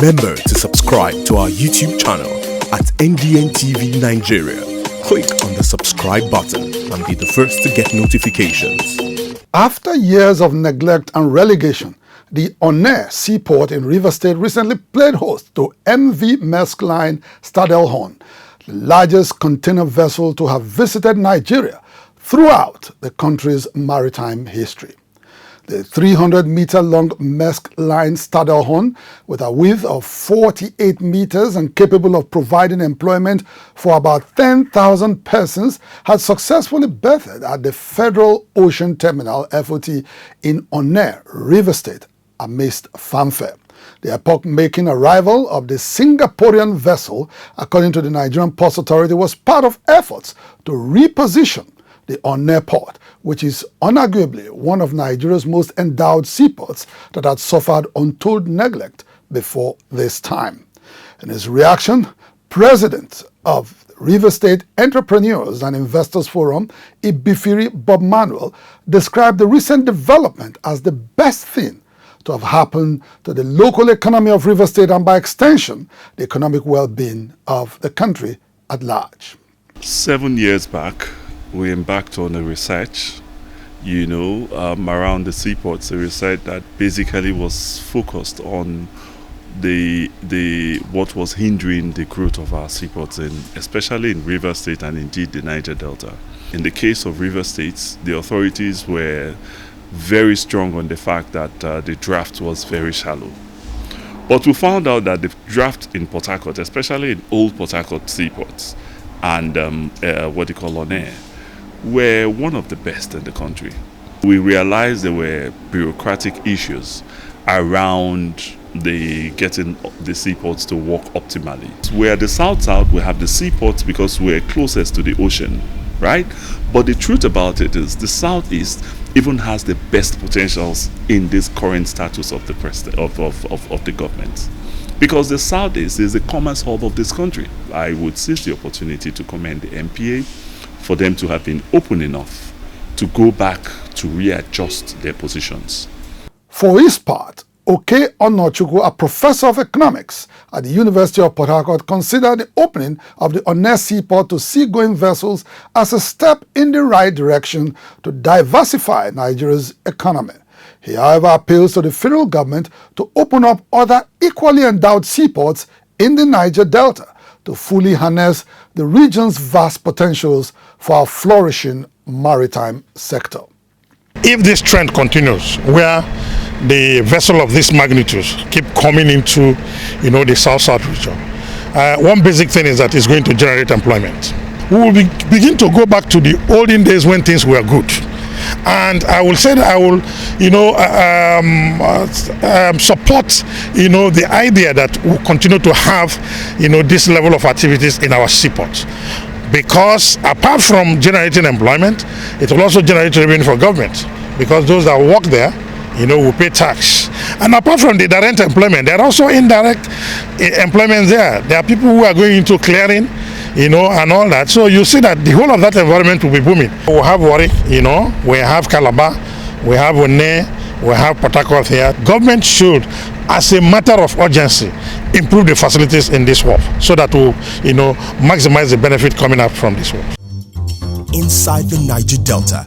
Remember to subscribe to our YouTube channel at NDN TV Nigeria. Click on the subscribe button and be the first to get notifications. After years of neglect and relegation, the Onne Seaport in Rivers State recently played host to MV Maersk Line Stadelhorn, the largest container vessel to have visited Nigeria throughout the country's maritime history. The 300-meter-long Maersk Line Stadelhorn, with a width of 48 meters and capable of providing employment for about 10,000 persons, had successfully berthed at the Federal Ocean Terminal (FOT) in Onne, Rivers State, amidst fanfare. The epoch-making arrival of the Singaporean vessel, according to the Nigerian Ports Authority, was part of efforts to reposition the Onne port, which is unarguably one of Nigeria's most endowed seaports that had suffered untold neglect before this time. In his reaction, President of Rivers State Entrepreneurs and Investors Forum, Ibifiri Bob Manuel, described the recent development as the best thing to have happened to the local economy of Rivers State and, by extension, the economic well-being of the country at large. 7 years back, we embarked on a research, around the seaports, a research that basically was focused on what was hindering the growth of our seaports, especially in Rivers State and indeed the Niger Delta. In the case of Rivers State, the authorities were very strong on the fact that the draft was very shallow. But we found out that the draft in Port Harcourt, especially in old Port Harcourt seaports and Onne, were one of the best in the country. We realized there were bureaucratic issues around getting the seaports to work optimally. We're the south-south, we have the seaports because we're closest to the ocean, right? But the truth about it is the southeast even has the best potentials in this current status of the government. Because the southeast is the commerce hub of this country. I would seize the opportunity to commend the MPA for them to have been open enough to go back to readjust their positions. For his part, Oke Onochukwu, a professor of economics at the University of Port Harcourt, considered the opening of the Onne Seaport to seagoing vessels as a step in the right direction to diversify Nigeria's economy. He, however, appeals to the federal government to open up other equally endowed seaports in the Niger Delta to fully harness the region's vast potentials for a flourishing maritime sector. If this trend continues, where the vessel of this magnitude keep coming into, the South-South region, one basic thing is that it's going to generate employment. We will begin to go back to the olden days when things were good. And I will say that I will, support, the idea that we'll continue to have, this level of activities in our seaports. Because apart from generating employment, it will also generate revenue for government. Because those that work there, will pay tax. And apart from the direct employment, there are also indirect employment there. There are people who are going into clearing, and all that. So you see that the whole of that environment will be booming. We have Warri, we have Calabar, we have Onne, we have Port Harcourt here. Government should, as a matter of urgency, improve the facilities in this wharf so that we'll, maximize the benefit coming up from this wharf. Inside the Niger Delta,